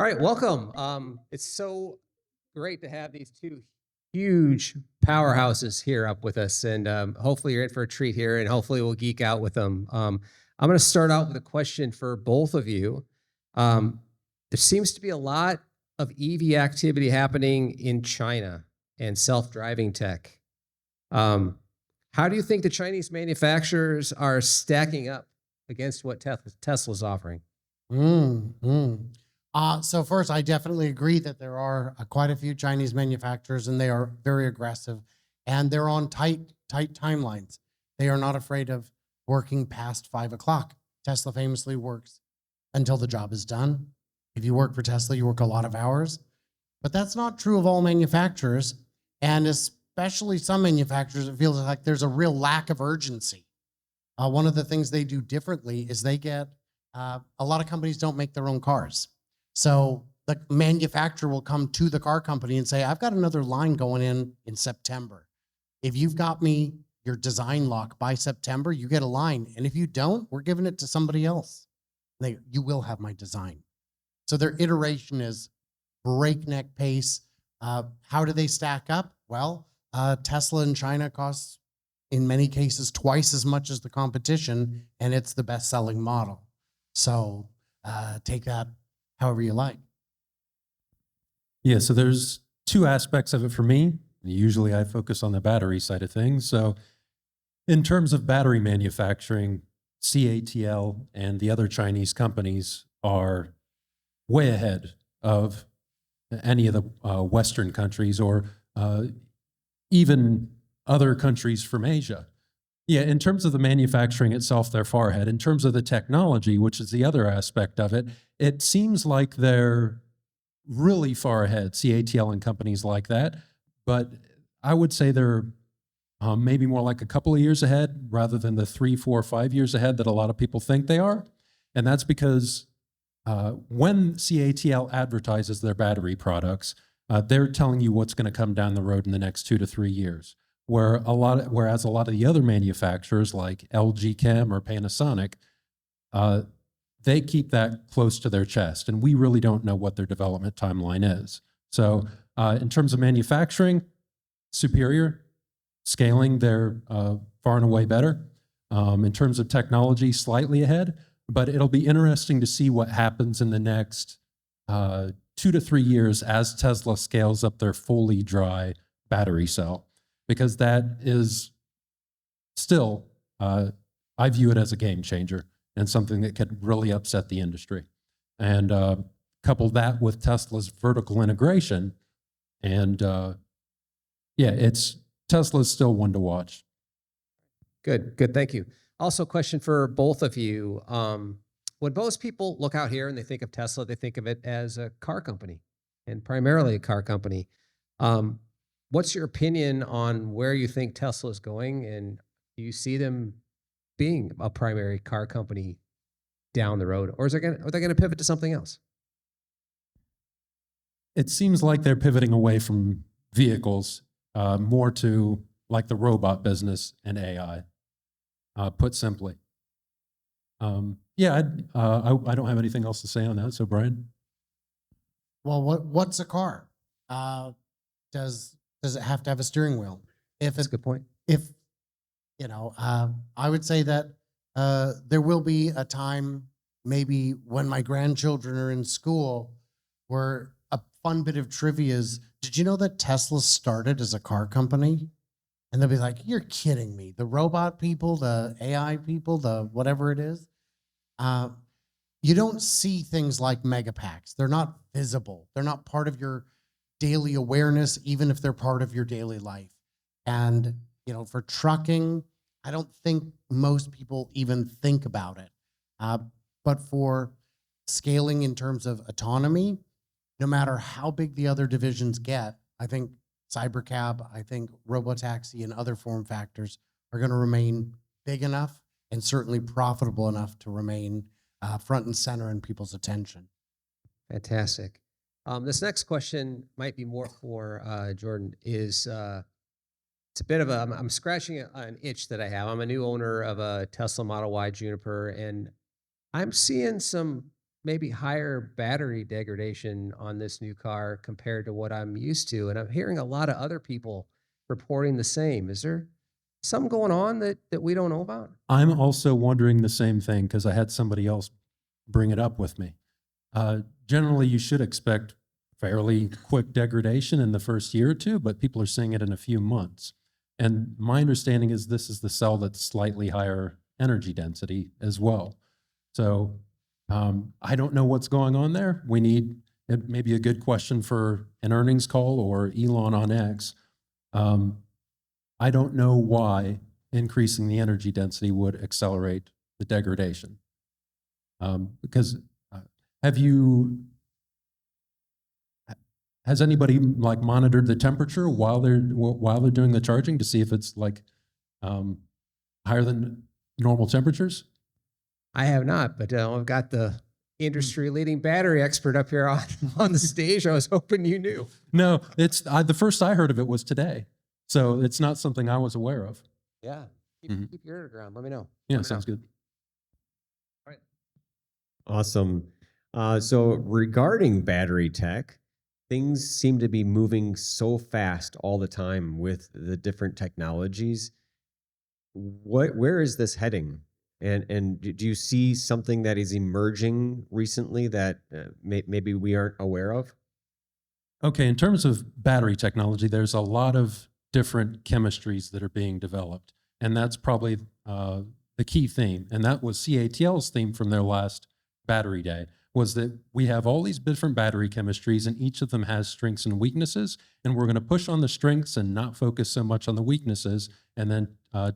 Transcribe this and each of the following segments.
All right, welcome. It's so great to have these two huge powerhouses here up with us, and hopefully you're in for a treat here, and hopefully we'll geek out with them. I'm going to start out with a question for both of you. There seems to be a lot of EV activity happening in China and self-driving tech. How do you think the Chinese manufacturers are stacking up against what Tesla's offering? Mm, mm. So first, I definitely agree that there are quite a few Chinese manufacturers, and they are very aggressive, and they're on tight timelines. They are not afraid of working past 5 o'clock. Tesla famously works until the job is done. If you work for Tesla, you work a lot of hours, but that's not true of all manufacturers, and especially some manufacturers. It feels like there's a real lack of urgency. One of the things they do differently is they get a lot of companies don't make their own cars. So the manufacturer will come to the car company and say, I've got another line going in September. If you've got me your design lock by September, you get a line. And if you don't, we're giving it to somebody else. You will have my design. So their iteration is breakneck pace. How do they stack up? Well, Tesla in China costs, in many cases, twice as much as the competition, and it's the best-selling model. So take that however you like. Yeah, so there's two aspects of it for me. Usually I focus on the battery side of things. So in terms of battery manufacturing, CATL and the other Chinese companies are way ahead of any of the Western countries or even other countries from Asia. Yeah, in terms of the manufacturing itself, they're far ahead. In terms of the technology, which is the other aspect of it, it seems like they're really far ahead, CATL and companies like that. But I would say they're maybe more like a couple of years ahead rather than the 3, 4, 5 years ahead that a lot of people think they are. And that's because when CATL advertises their battery products, they're telling you what's going to come down the road in the next 2 to 3 years. Whereas a lot of the other manufacturers like LG Chem or Panasonic, they keep that close to their chest, and we really don't know what their development timeline is. So in terms of manufacturing, superior. Scaling, they're far and away better. In terms of technology, slightly ahead, but it'll be interesting to see what happens in the next 2 to 3 years as Tesla scales up their fully dry battery cell. Because that is still, I view it as a game changer and something that could really upset the industry. And couple that with Tesla's vertical integration, and Tesla's still one to watch. Good, thank you. Also, question for both of you. When most people look out here and they think of Tesla, they think of it as a car company and primarily a car company. What's your opinion on where you think Tesla is going, and do you see them being a primary car company down the road, or are they going to pivot to something else? It seems like they're pivoting away from vehicles more to like the robot business and AI, put simply. I don't have anything else to say on that. So, Brian? Well, what's a car? Does it have to have a steering wheel? That's a good point. I would say that there will be a time, maybe when my grandchildren are in school, where a fun bit of trivia is, did you know that Tesla started as a car company? And they'll be like, you're kidding me. The robot people, the AI people, the whatever it is. You don't see things like megapacks. They're not visible. They're not part of your daily awareness, even if they're part of your daily life. And, for trucking, I don't think most people even think about it. But for scaling in terms of autonomy, no matter how big the other divisions get, I think Cybercab, I think Robotaxi and other form factors are going to remain big enough and certainly profitable enough to remain front and center in people's attention. Fantastic. This next question might be more for Jordan. It's a bit of I'm scratching an itch that I have. I'm a new owner of a Tesla Model Y Juniper, and I'm seeing some maybe higher battery degradation on this new car compared to what I'm used to. And I'm hearing a lot of other people reporting the same. Is there something going on that we don't know about? I'm also wondering the same thing because I had somebody else bring it up with me. Generally, you should expect fairly quick degradation in the first year or two, but people are seeing it in a few months. And my understanding is this is the cell that's slightly higher energy density as well. So I don't know what's going on there. It may be a good question for an earnings call or Elon on X. I don't know why increasing the energy density would accelerate the degradation. Because has anybody like monitored the temperature while they're doing the charging to see if it's like higher than normal temperatures? I have not, but I've got the industry leading battery expert up here on the stage. I was hoping you knew. No, it's the first I heard of it was today, so it's not something I was aware of. Yeah. Keep your ear to the ground. Let me know. Yeah, Let me sounds know. good. Awesome. So regarding battery tech, things seem to be moving so fast all the time with the different technologies. Where is this heading? And do you see something that is emerging recently that maybe we aren't aware of? Okay, in terms of battery technology, there's a lot of different chemistries that are being developed, and that's probably the key theme. And that was CATL's theme from their last battery day, was that we have all these different battery chemistries, and each of them has strengths and weaknesses, and we're going to push on the strengths and not focus so much on the weaknesses, and then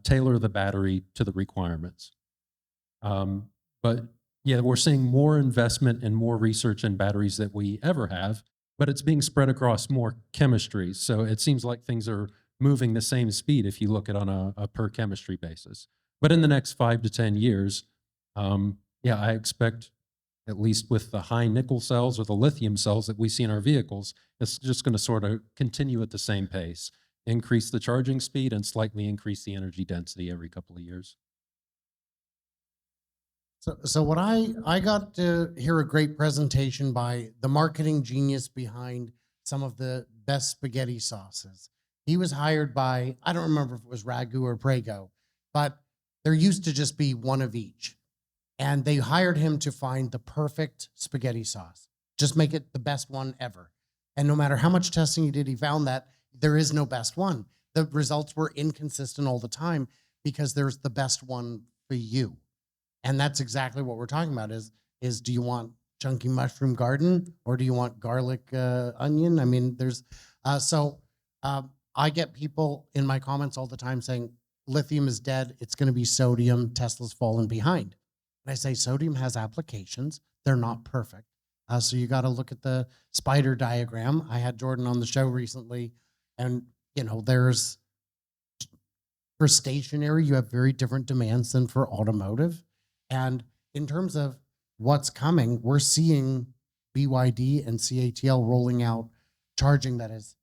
tailor the battery to the requirements. But yeah, we're seeing more investment and more research in batteries that we ever have, but it's being spread across more chemistries. So it seems like things are moving the same speed if you look at it on a per chemistry basis. But in the next 5 to 10 years, yeah, I expect, at least with the high nickel cells or the lithium cells that we see in our vehicles, it's just going to sort of continue at the same pace, increase the charging speed and slightly increase the energy density every couple of years. So what I got to hear a great presentation by the marketing genius behind some of the best spaghetti sauces. He was hired by, I don't remember if it was Ragu or Prego, but there used to just be one of each. And they hired him to find the perfect spaghetti sauce. Just make it the best one ever. And no matter how much testing he did, he found that there is no best one. The results were inconsistent all the time because there's the best one for you. And that's exactly what we're talking about is do you want chunky mushroom garden or do you want garlic onion? I mean, there's, I get people in my comments all the time saying, lithium is dead. It's going to be sodium. Tesla's fallen behind. And I say, sodium has applications. They're not perfect. So you got to look at the spider diagram. I had Jordan on the show recently, and there's, for stationary, you have very different demands than for automotive. And in terms of what's coming, we're seeing BYD and CATL rolling out charging that is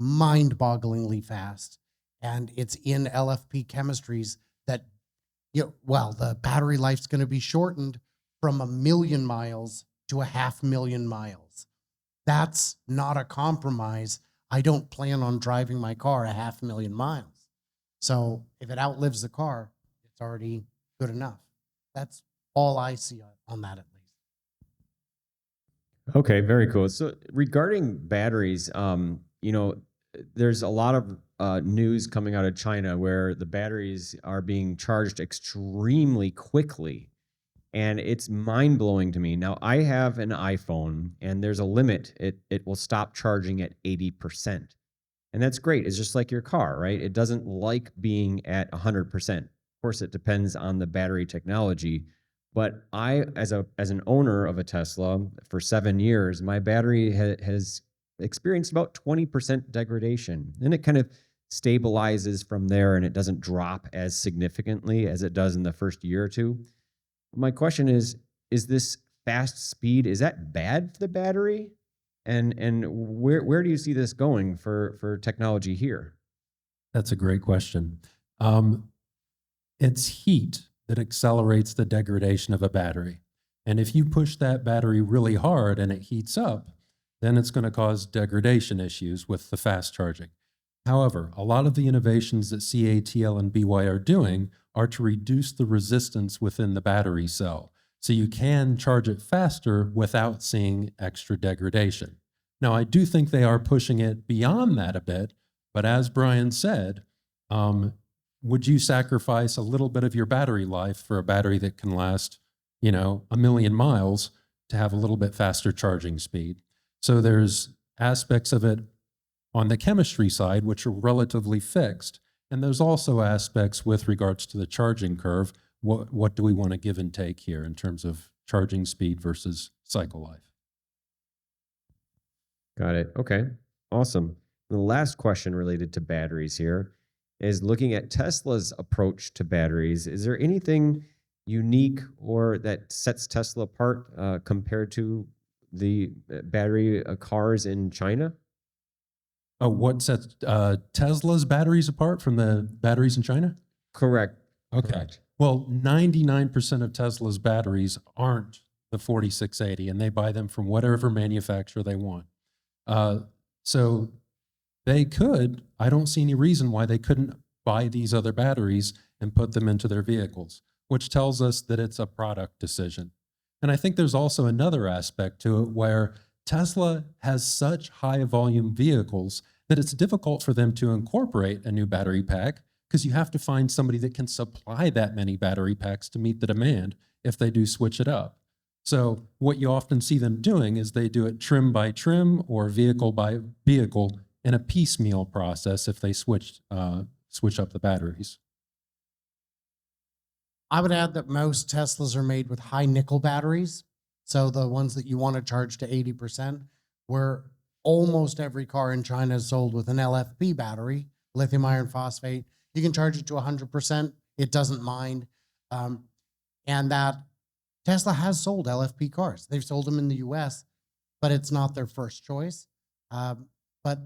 mind-bogglingly fast. And it's in LFP chemistries that, the battery life's going to be shortened from 1 million miles to 500,000 miles. That's not a compromise. I don't plan on driving my car 500,000 miles. So if it outlives the car, it's already good enough. That's all I see on that, at least. Okay, very cool. So regarding batteries, there's a lot of news coming out of China where the batteries are being charged extremely quickly. And it's mind blowing to me. Now, I have an iPhone and there's a limit. It will stop charging at 80%. And that's great. It's just like your car, right? It doesn't like being at 100%. Of course, it depends on the battery technology. But I, as an owner of a Tesla for 7 years, my battery has experienced about 20% degradation. And it kind of stabilizes from there and it doesn't drop as significantly as it does in the first year or two. My question is this fast speed, is that bad for the battery? And where do you see this going for technology here? That's a great question. It's heat that accelerates the degradation of a battery. And if you push that battery really hard and it heats up, then it's going to cause degradation issues with the fast charging. However, a lot of the innovations that CATL and BY are doing are to reduce the resistance within the battery cell. So you can charge it faster without seeing extra degradation. Now, I do think they are pushing it beyond that a bit, but as Brian said, would you sacrifice a little bit of your battery life for a battery that can last, 1,000,000 miles to have a little bit faster charging speed? So there's aspects of it on the chemistry side, which are relatively fixed. And there's also aspects with regards to the charging curve. What do we want to give and take here in terms of charging speed versus cycle life? Got it. Okay. Awesome. The last question related to batteries here is looking at Tesla's approach to batteries. Is there anything unique or that sets Tesla apart compared to the battery cars in China? Oh, what sets Tesla's batteries apart from the batteries in China? Correct. Okay. Correct. Well, 99% of Tesla's batteries aren't the 4680, and they buy them from whatever manufacturer they want. So they could, I don't see any reason why they couldn't buy these other batteries and put them into their vehicles, which tells us that it's a product decision. And I think there's also another aspect to it where Tesla has such high volume vehicles that it's difficult for them to incorporate a new battery pack because you have to find somebody that can supply that many battery packs to meet the demand if they do switch it up. So what you often see them doing is they do it trim by trim or vehicle by vehicle in a piecemeal process if they switch up the batteries. I would add that most Teslas are made with high nickel batteries. So the ones that you want to charge to 80%, where almost every car in China is sold with an LFP battery, lithium iron phosphate. You can charge it to 100%. It doesn't mind. And that Tesla has sold LFP cars. They've sold them in the US, but it's not their first choice. But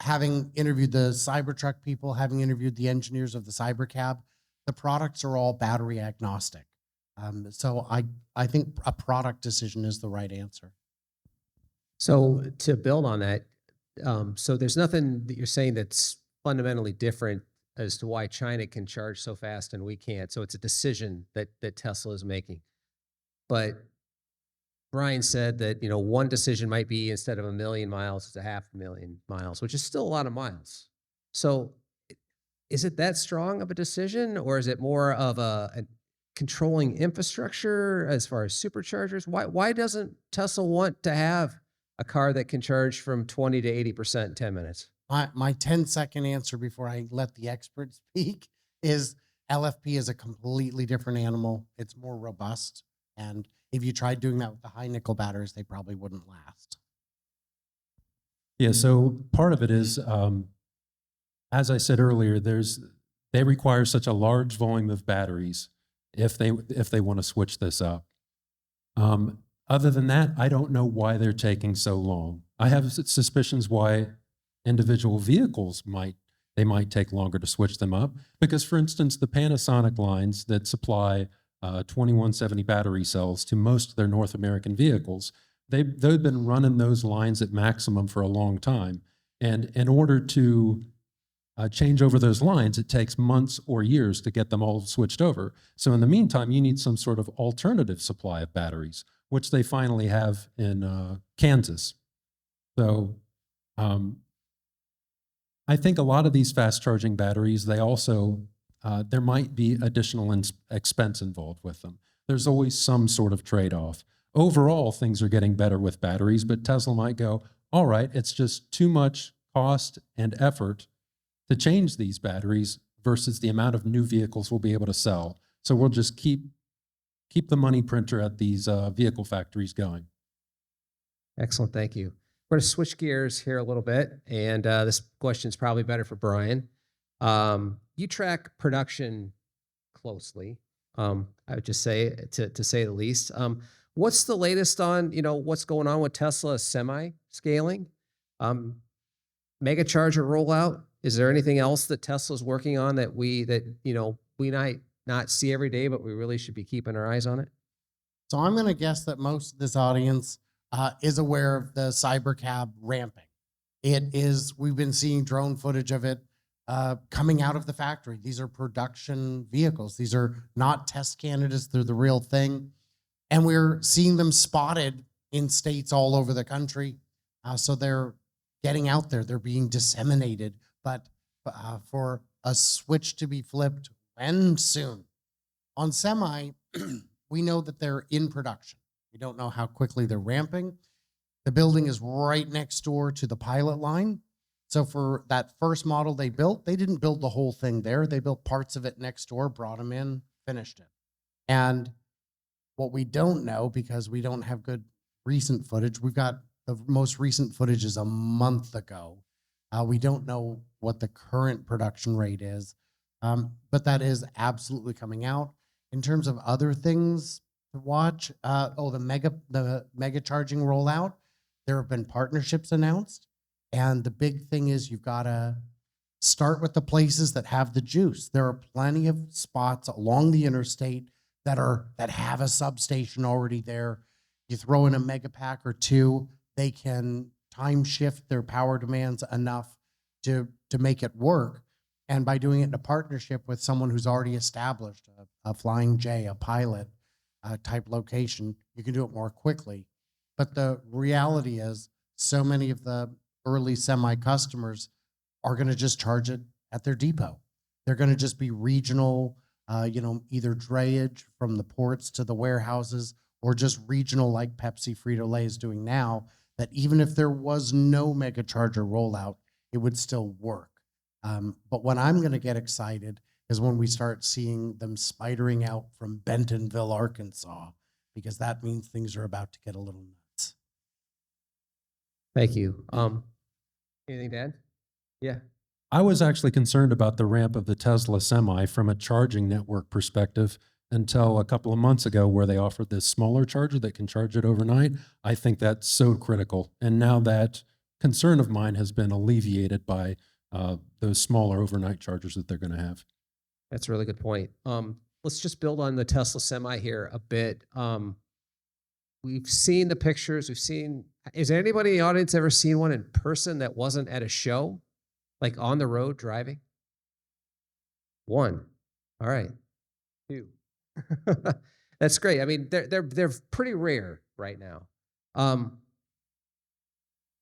having interviewed the Cybertruck people, having interviewed the engineers of the Cybercab, the products are all battery agnostic. So I think a product decision is the right answer. So to build on that, so there's nothing that you're saying that's fundamentally different as to why China can charge so fast and we can't. So it's a decision that Tesla is making. But Brian said that, one decision might be instead of 1,000,000 miles, it's 500,000 miles, which is still a lot of miles. So is it that strong of a decision, or is it more of a controlling infrastructure as far as superchargers? Why doesn't Tesla want to have a car that can charge from 20 to 80% in 10 minutes? My 10-second answer before I let the expert speak is LFP is a completely different animal. It's more robust. And if you tried doing that with the high nickel batteries, they probably wouldn't last. Yeah, so part of it is, as I said earlier, they require such a large volume of batteries if they want to switch this up. Other than that, I don't know why they're taking so long. I have suspicions why individual vehicles might take longer to switch them up. Because, for instance, the Panasonic lines that supply 2170 battery cells to most of their North American vehicles, they've been running those lines at maximum for a long time. And in order to change over those lines, it takes months or years to get them all switched over. So in the meantime, you need some sort of alternative supply of batteries, which they finally have in Kansas. So I think a lot of these fast charging batteries, they also, there might be additional expense involved with them. There's always some sort of trade-off. Overall, things are getting better with batteries, but Tesla might go, all right, it's just too much cost and effort to change these batteries versus the amount of new vehicles we'll be able to sell. So we'll just keep the money printer at these vehicle factories going. Excellent, thank you. We're going to switch gears here a little bit, and this question is probably better for Brian. You track production closely, I would just say, to say the least. What's the latest on, what's going on with Tesla semi-scaling? Mega charger rollout? Is there anything else that Tesla's working on that we might not see every day, but we really should be keeping our eyes on it? So I'm going to guess that most of this audience is aware of the Cybercab ramping. We've been seeing drone footage of it coming out of the factory. These are production vehicles. These are not test candidates. They're the real thing. And we're seeing them spotted in states all over the country. So they're getting out there. They're being disseminated. But for a switch to be flipped when soon. On Semi, we know that they're in production. We don't know how quickly they're ramping. The building is right next door to the pilot line. So for that first model they built, they didn't build the whole thing there. They built parts of it next door, brought them in, finished it. And what we don't know, because we don't have good recent footage, we've got the most recent footage is a month ago. We don't know what the current production rate is, but that is absolutely coming out. In terms of other things to watch, the mega charging rollout, there have been partnerships announced. And the big thing is you've got to start with the places that have the juice. There are plenty of spots along the interstate that have a substation already there. You throw in a mega pack or two, they can time shift their power demands enough to make it work. And by doing it in a partnership with someone who's already established a Flying J, a pilot type location, you can do it more quickly. But the reality is so many of the early Semi customers are going to just charge it at their depot. They're going to just be regional, either drayage from the ports to the warehouses, or just regional like Pepsi, Frito-Lay is doing now, that even if there was no mega charger rollout, it would still work. But when I'm going to get excited is when we start seeing them spidering out from Bentonville, Arkansas, because that means things are about to get a little nuts. Thank you. Anything to add? Yeah. I was actually concerned about the ramp of the Tesla Semi from a charging network perspective until a couple of months ago, where they offered this smaller charger that can charge it overnight. I think that's so critical. And now that concern of mine has been alleviated by those smaller overnight chargers that they're going to have. That's a really good point. Let's just build on the Tesla Semi here a bit. We've seen the pictures. Is there anybody in the audience ever seen one in person that wasn't at a show, like on the road driving? One. All right. Two. That's great. I mean, they're pretty rare right now.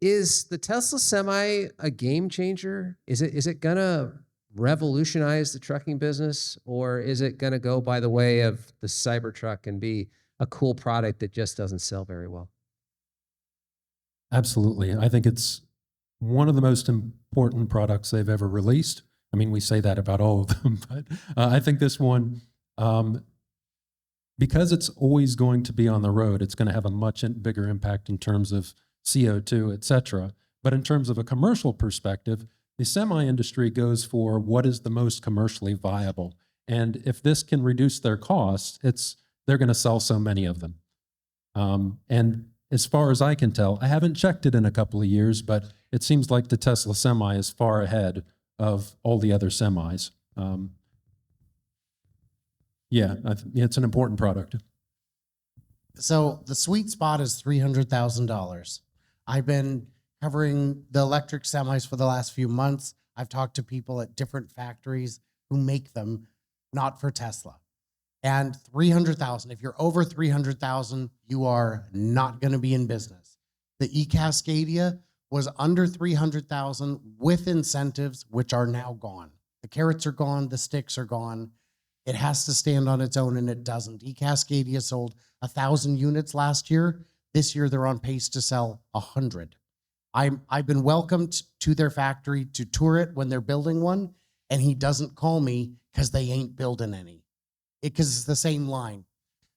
Is the Tesla Semi a game changer? Is it gonna revolutionize the trucking business, or is it gonna go by the way of the Cybertruck and be a cool product that just doesn't sell very well? Absolutely. I think it's one of the most important products they've ever released. I mean, we say that about all of them, but I think this one, because it's always going to be on the road, it's going to have a much bigger impact in terms of CO2, et cetera. But in terms of a commercial perspective, the semi industry goes for what is the most commercially viable. And if this can reduce their costs, they're going to sell so many of them. And as far as I can tell, I haven't checked it in a couple of years, but it seems like the Tesla Semi is far ahead of all the other semis. It's an important product. So the sweet spot is $300,000. I've been covering the electric semis for the last few months. I've talked to people at different factories who make them, not for Tesla. And 300,000, if you're over 300,000, you are not going to be in business. The eCascadia was under 300,000 with incentives, which are now gone. The carrots are gone, the sticks are gone. It has to stand on its own, and it doesn't. eCascadia sold 1,000 units last year. This year, they're on pace to sell 100. I've been welcomed to their factory to tour it when they're building one, and he doesn't call me because they ain't building any. Because it's the same line.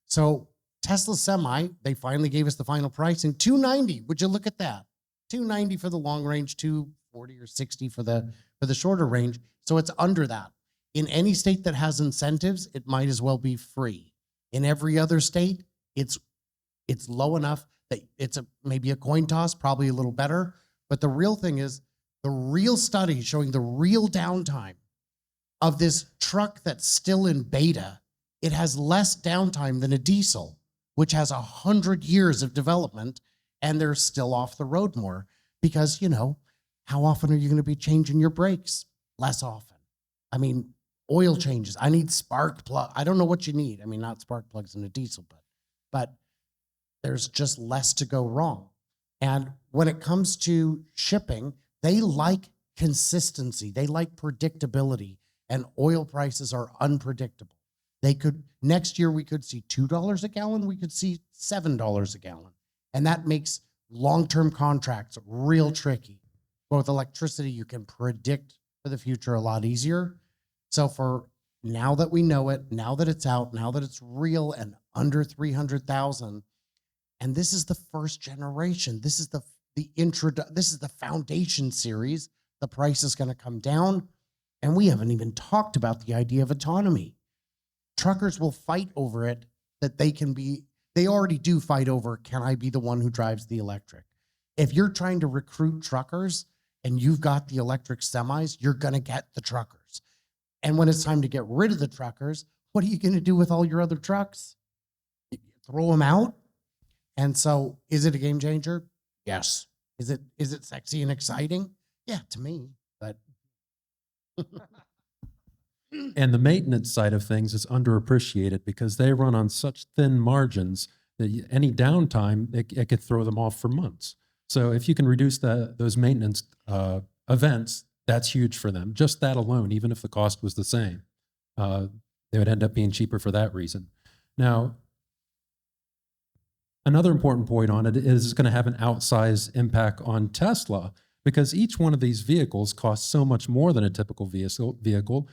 So Tesla Semi, they finally gave us the final pricing, $290. Would you look at that? $290 for the long range, $240 or $60 for the shorter range. So it's under that. In any state that has incentives, it might as well be free. In every other state, it's low enough that it's maybe a coin toss, probably a little better. But the real thing is, the real study showing the real downtime of this truck that's still in beta, it has less downtime than a diesel. which has 100 years of development, and they're still off the road more because, how often are you going to be changing your brakes? Less often. I mean, oil changes. I need spark plug. I don't know what you need. I mean, not spark plugs in a diesel, but there's just less to go wrong. And when it comes to shipping, they like consistency. They like predictability, and oil prices are unpredictable. Next year we could see $2 a gallon. We could see $7 a gallon. And that makes long-term contracts real tricky. But with electricity, you can predict for the future a lot easier. So for now that we know it, now that it's out, now that it's real and under 300,000, and this is the first generation, this is this is the foundation series, the price is going to come down. And we haven't even talked about the idea of autonomy. Truckers will fight over it, that they already do fight over, can I be the one who drives the electric? If you're trying to recruit truckers and you've got the electric semis, you're going to get the truckers. And when it's time to get rid of the truckers, what are you going to do with all your other trucks? Throw them out? And so, is it a game changer? Yes. Is it sexy and exciting? Yeah, to me, but. And the maintenance side of things is underappreciated because they run on such thin margins that any downtime, it could throw them off for months. So if you can reduce those maintenance events, that's huge for them. Just that alone, even if the cost was the same, they would end up being cheaper for that reason. Now, another important point on it is it's going to have an outsized impact on Tesla because each one of these vehicles costs so much more than a typical vehicle.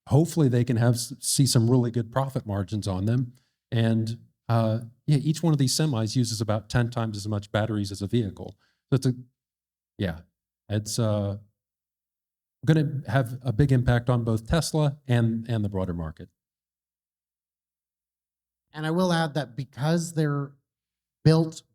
Hopefully they can see some really good profit margins on them. And each one of these semis uses about 10 times as much batteries as a vehicle. So it's going to have a big impact on both Tesla and the broader market. And I will add that because they're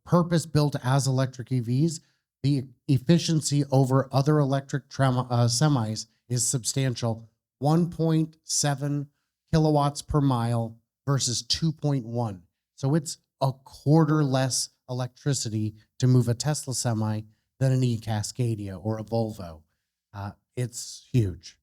purpose-built as electric EVs, the efficiency over other electric semis is substantial. 1.7 kilowatts per mile versus 2.1. So it's a quarter less electricity to move a Tesla semi than an e-Cascadia or a Volvo. It's huge.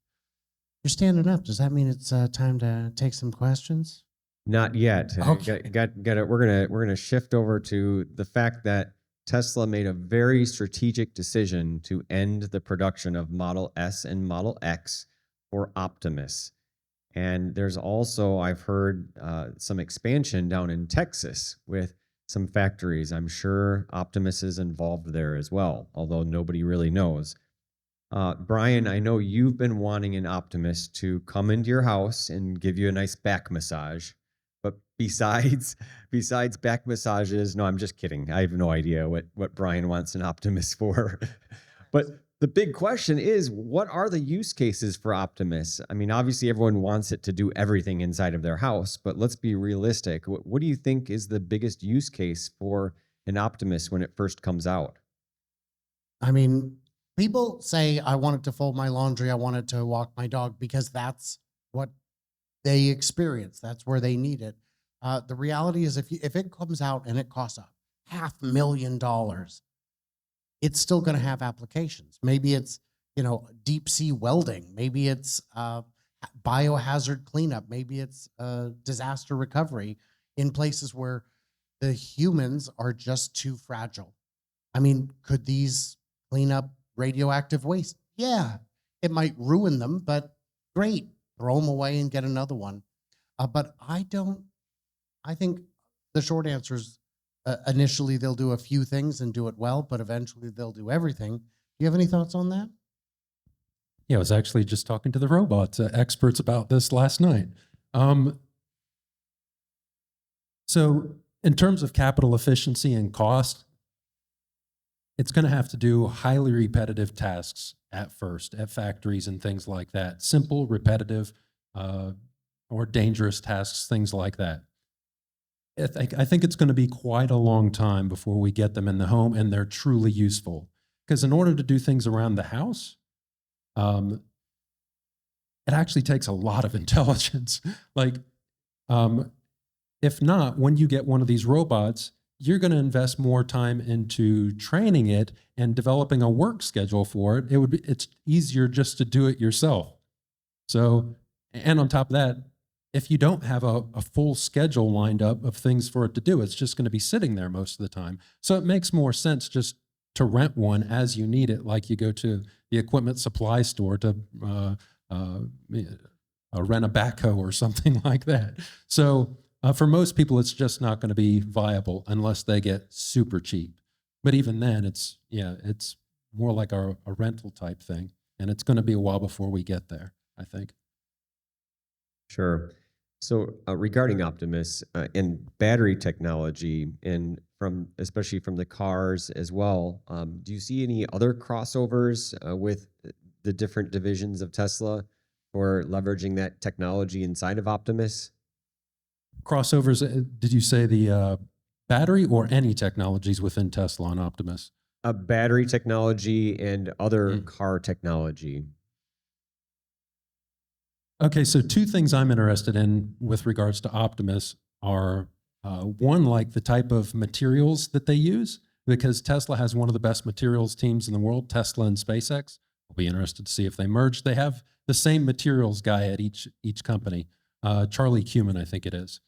You're standing up. Does that mean it's time to take some questions? Not yet. Okay. Got it. We're gonna shift over to the fact that Tesla made a very strategic decision to end the production of Model S and Model X for Optimus. And there's also, I've heard, some expansion down in Texas with some factories. I'm sure Optimus is involved there as well, although nobody really knows. Brian, I know you've been wanting an Optimus to come into your house and give you a nice back massage. But besides back massages, no, I'm just kidding. I have no idea what Brian wants an Optimus for. But the big question is, what are the use cases for Optimus? I mean, obviously everyone wants it to do everything inside of their house, but let's be realistic. What do you think is the biggest use case for an Optimus when it first comes out? I mean, people say, I want it to fold my laundry, I want it to walk my dog, because that's what they experience. That's where they need it. The reality is if it comes out and it costs $500,000, it's still going to have applications. Maybe it's, deep sea welding. Maybe it's biohazard cleanup. Maybe it's disaster recovery in places where the humans are just too fragile. I mean, could these clean up radioactive waste? Yeah, it might ruin them, but great. Throw them away and get another one. But I think the short answer is initially they'll do a few things and do it well, but eventually they'll do everything. Do you have any thoughts on that? Yeah, I was actually just talking to the robot experts about this last night. So in terms of capital efficiency and cost, it's going to have to do highly repetitive tasks at first, at factories and things like that. Simple, repetitive, or dangerous tasks, things like that. I think it's going to be quite a long time before we get them in the home and they're truly useful. Because in order to do things around the house, it actually takes a lot of intelligence. Like, it if not, when you get one of these robots, you're going to invest more time into training it and developing a work schedule for it. It's easier just to do it yourself. So, and on top of that, if you don't have a full schedule lined up of things for it to do, it's just going to be sitting there most of the time. So it makes more sense just to rent one as you need it, like you go to the equipment supply store to rent a backhoe or something like that. So for most people, it's just not going to be viable unless they get super cheap. But even then, it's more like a rental type thing, and it's going to be a while before we get there, I think. Sure. So regarding Optimus and battery technology, and especially from the cars as well, do you see any other crossovers with the different divisions of Tesla for leveraging that technology inside of Optimus? Crossovers, did you say the battery or any technologies within Tesla and Optimus? Battery technology and other car technology. Okay, so two things I'm interested in with regards to Optimus are one, like the type of materials that they use, because Tesla has one of the best materials teams in the world, Tesla and SpaceX. I'll be interested to see if they merge. They have the same materials guy at each company, Charlie Cumin, I think it is.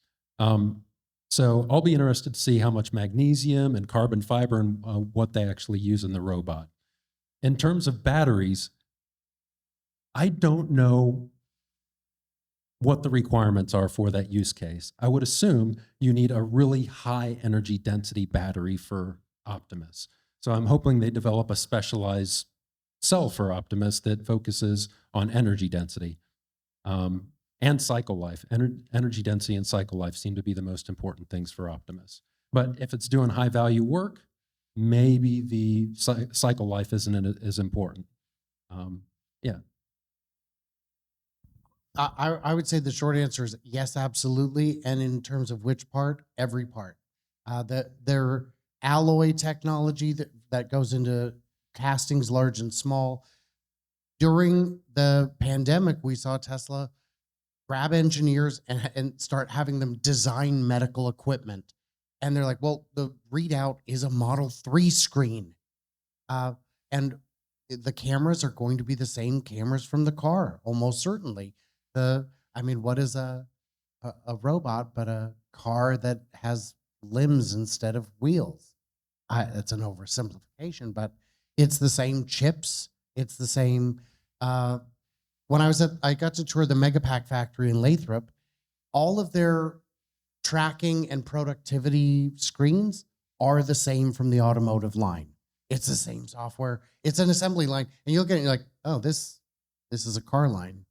So I'll be interested to see how much magnesium and carbon fiber and what they actually use in the robot. In terms of batteries, I don't know what the requirements are for that use case. I would assume you need a really high energy density battery for Optimus. So I'm hoping they develop a specialized cell for Optimus that focuses on energy density and cycle life. Energy density and cycle life seem to be the most important things for Optimus. But if it's doing high value work, maybe the cycle life isn't as important. Yeah. I would say the short answer is yes, absolutely. And in terms of which part, every part. Their alloy technology that goes into castings large and small. During the pandemic, we saw Tesla grab engineers and start having them design medical equipment. And they're like, well, the readout is a Model 3 screen. And the cameras are going to be the same cameras from the car, almost certainly. What is a robot but a car that has limbs instead of wheels? It's an oversimplification, but it's the same chips. It's the same. When I got to tour the Megapack factory in Lathrop, all of their tracking and productivity screens are the same from the automotive line. It's the same software. It's an assembly line, and you'll get it, you're like, oh, this is a car line.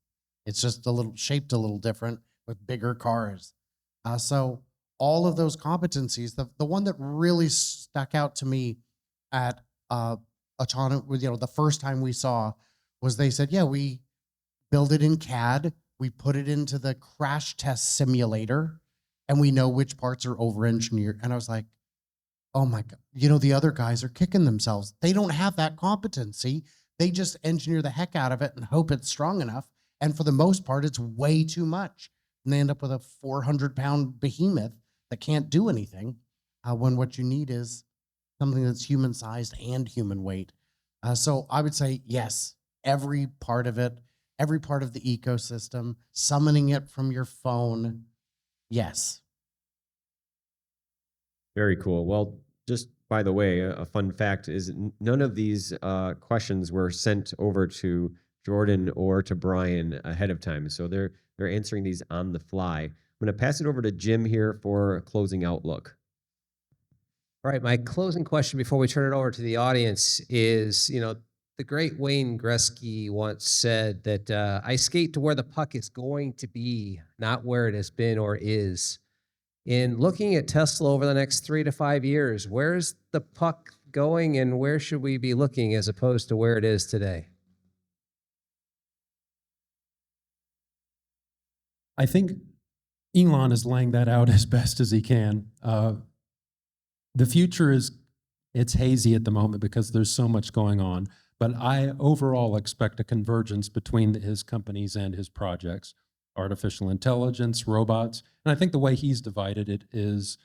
It's just shaped a little different with bigger cars. So all of those competencies, the one that really stuck out to me at autonomous, the first time we saw was they said, yeah, we build it in CAD, we put it into the crash test simulator, and we know which parts are over-engineered. And I was like, oh my God, the other guys are kicking themselves. They don't have that competency. They just engineer the heck out of it and hope it's strong enough. And for the most part, it's way too much. And they end up with a 400-pound behemoth that can't do anything when what you need is something that's human-sized and human weight. So I would say, yes, every part of it, every part of the ecosystem, summoning it from your phone, yes. Very cool. Well, just by the way, a fun fact is none of these questions were sent over to Jordan or to Brian ahead of time. So they're answering these on the fly. I'm going to pass it over to Jim here for a closing outlook. All right, my closing question before we turn it over to the audience is, the great Wayne Gretzky once said that I skate to where the puck is going to be, not where it has been or is. In looking at Tesla over the next 3 to 5 years, where's the puck going and where should we be looking as opposed to where it is today? I think Elon is laying that out as best as he can. The future it's hazy at the moment because there's so much going on, but I overall expect a convergence between his companies and his projects. artificial intelligence, robots. And I think the way he's divided it is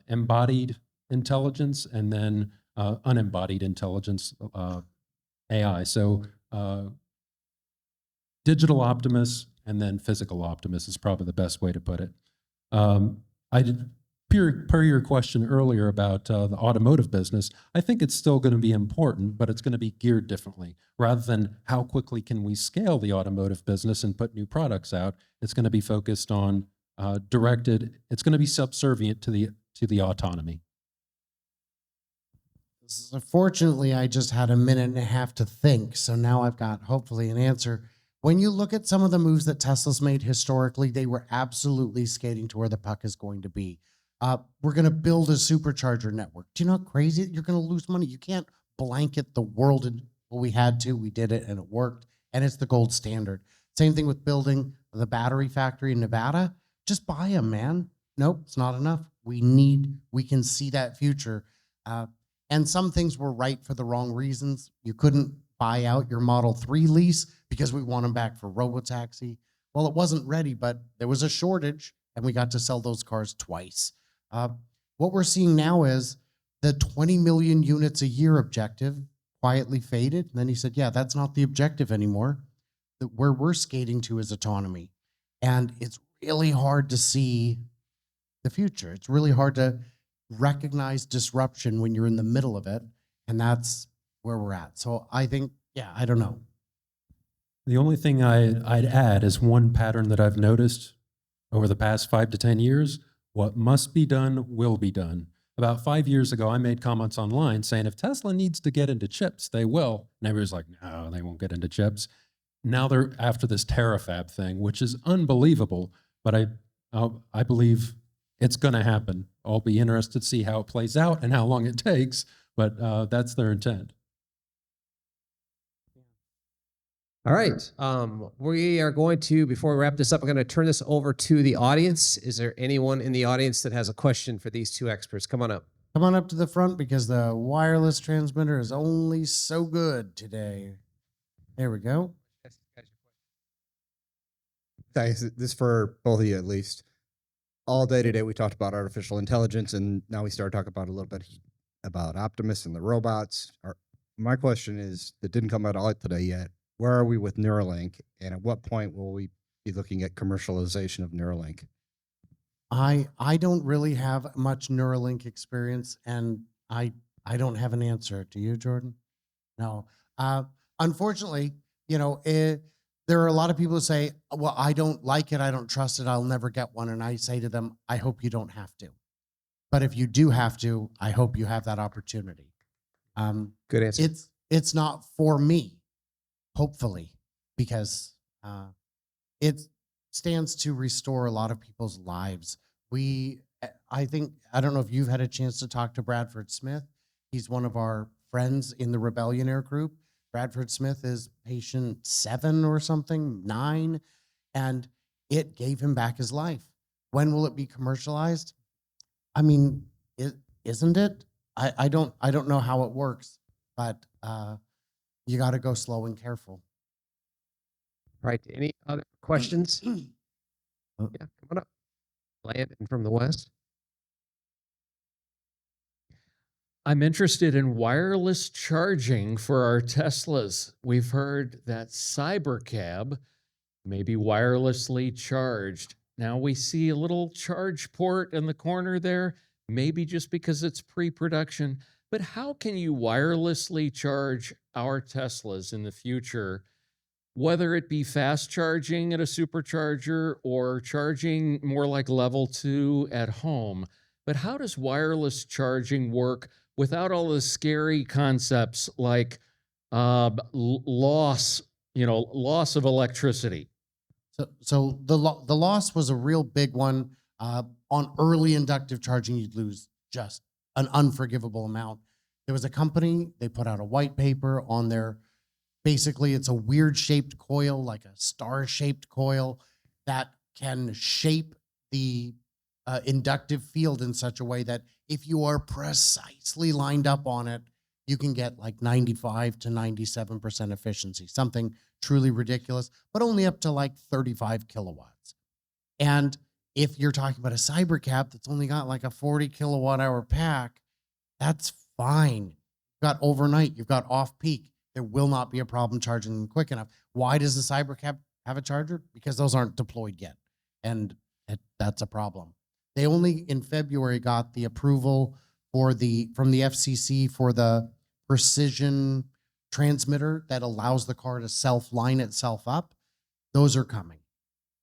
embodied intelligence and then unembodied intelligence, AI. So digital Optimus and then physical Optimus is probably the best way to put it. I did, per your question earlier about the automotive business, I think it's still going to be important, but it's going to be geared differently. Rather than how quickly can we scale the automotive business and put new products out, it's going to be focused on it's going to be subservient to the autonomy. So fortunately, I just had a minute and a half to think, so now I've got hopefully an answer. When you look at some of the moves that Tesla's made historically, they were absolutely skating to where the puck is going to be. We're going to build a supercharger network. Do you know how crazy you're going to lose money? You can't blanket the world. Well, we had to, we did it, and it worked, and it's the gold standard. Same thing with building the battery factory in Nevada. Just buy them, man. Nope, it's not enough. We can see that future. And some things were right for the wrong reasons. You couldn't buy out your Model 3 lease because we want them back for robotaxi. Well, it wasn't ready, but there was a shortage, and we got to sell those cars twice. What we're seeing now is the 20 million units a year objective quietly faded. And then he said, yeah, that's not the objective anymore. Where we're skating to is autonomy. And it's really hard to see the future. It's really hard to recognize disruption when you're in the middle of it. And that's where we're at. So I think, yeah, I don't know. The only thing I'd add is one pattern that I've noticed over the past 5 to 10 years. What must be done will be done. About 5 years ago, I made comments online saying if Tesla needs to get into chips, they will. And everybody's like, no, they won't get into chips. Now they're after this terafab thing, which is unbelievable. But I believe it's going to happen. I'll be interested to see how it plays out and how long it takes. But that's their intent. All right. We are going to, before we wrap this up, I'm going to turn this over to the audience. Is there anyone in the audience that has a question for these two experts? Come on up. Come on up to the front because the wireless transmitter is only so good today. There we go. Thanks. This is for both of you at least. All day today we talked about artificial intelligence, and now we started talking about a little bit about Optimus and the robots. My question is, that didn't come out all today yet. Where are we with Neuralink, and at what point will we be looking at commercialization of Neuralink? I don't really have much Neuralink experience, and I don't have an answer. Do you, Jordan? No. Unfortunately, there are a lot of people who say, well, I don't like it, I don't trust it, I'll never get one. And I say to them, I hope you don't have to. But if you do have to, I hope you have that opportunity. Good answer. It's not for me, hopefully, because it stands to restore a lot of people's lives. I don't know if you've had a chance to talk to Bradford Smith. He's one of our friends in the Rebellionaire group. Bradford Smith is patient 7 or something, 9, and it gave him back his life. When will it be commercialized? I mean, isn't it? I don't know how it works, but you got to go slow and careful. Right. Any other questions? Yeah, come on up. Landon from the West. I'm interested in wireless charging for our Teslas. We've heard that Cybercab may be wirelessly charged. Now we see a little charge port in the corner there, maybe just because it's pre-production. But how can you wirelessly charge our Teslas in the future, whether it be fast charging at a supercharger or charging more like level 2 at home? But how does wireless charging work without all the scary concepts like loss of electricity? So the loss was a real big one. On early inductive charging, you'd lose just an unforgivable amount. There was a company, they put out a white paper on their, basically it's a weird shaped coil, like a star-shaped coil that can shape the inductive field in such a way that if you are precisely lined up on it, you can get like 95 to 97% efficiency, something truly ridiculous, but only up to like 35 kilowatts. And if you're talking about a cyber cab that's only got like a 40 kilowatt hour pack, that's fine. You've got overnight, you've got off peak. There will not be a problem charging them quick enough. Why does the cyber cab have a charger? Because those aren't deployed yet. And that's a problem. They only in February got the approval from the FCC for the precision transmitter that allows the car to self-line itself up. Those are coming.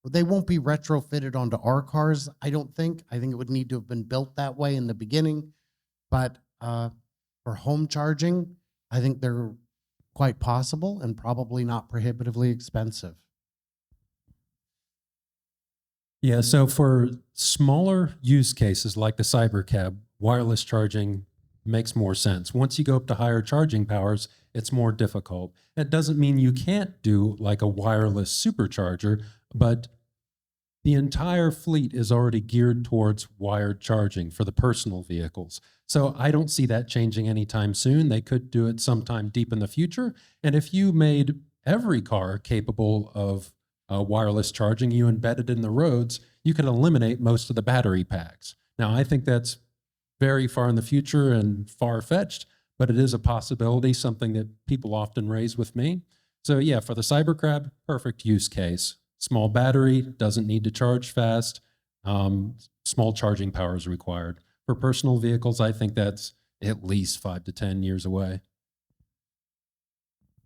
They won't be retrofitted onto our cars, I don't think. I think it would need to have been built that way in the beginning. But for home charging, I think they're quite possible and probably not prohibitively expensive. Yeah, so for smaller use cases like the Cybercab, wireless charging makes more sense. Once you go up to higher charging powers, it's more difficult. It doesn't mean you can't do like a wireless supercharger, but the entire fleet is already geared towards wired charging for the personal vehicles. So I don't see that changing anytime soon. They could do it sometime deep in the future. And if you made every car capable of wireless charging, you embedded in the roads, you could eliminate most of the battery packs. Now, I think that's very far in the future and far-fetched, but it is a possibility, something that people often raise with me. So yeah, for the Cybercab, perfect use case. Small battery, doesn't need to charge fast, small charging power is required. For personal vehicles, I think that's at least 5 to 10 years away.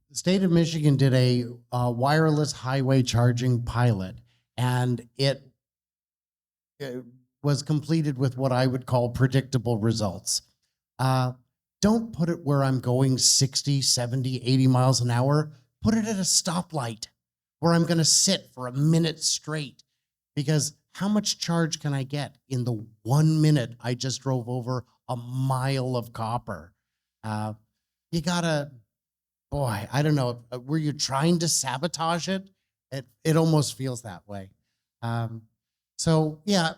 The state of Michigan did a wireless highway charging pilot, and it was completed with what I would call predictable results. Don't put it where I'm going 60, 70, 80 miles an hour. Put it at a stoplight where I'm going to sit for a minute straight, because how much charge can I get in the 1 minute I just drove over a mile of copper? You gotta, boy, I don't know. Were you trying to sabotage it? It almost feels that way. So yeah,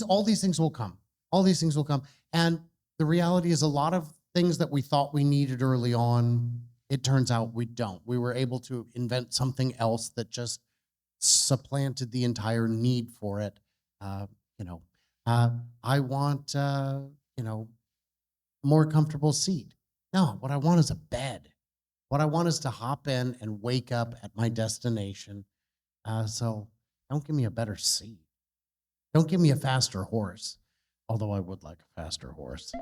all these things will come. All these things will come. And the reality is, a lot of things that we thought we needed early on, it turns out we don't. We were able to invent something else that just supplanted the entire need for it. I want, more comfortable seat. No, what I want is a bed. What I want is to hop in and wake up at my destination. So don't give me a better seat. Don't give me a faster horse, although I would like a faster horse.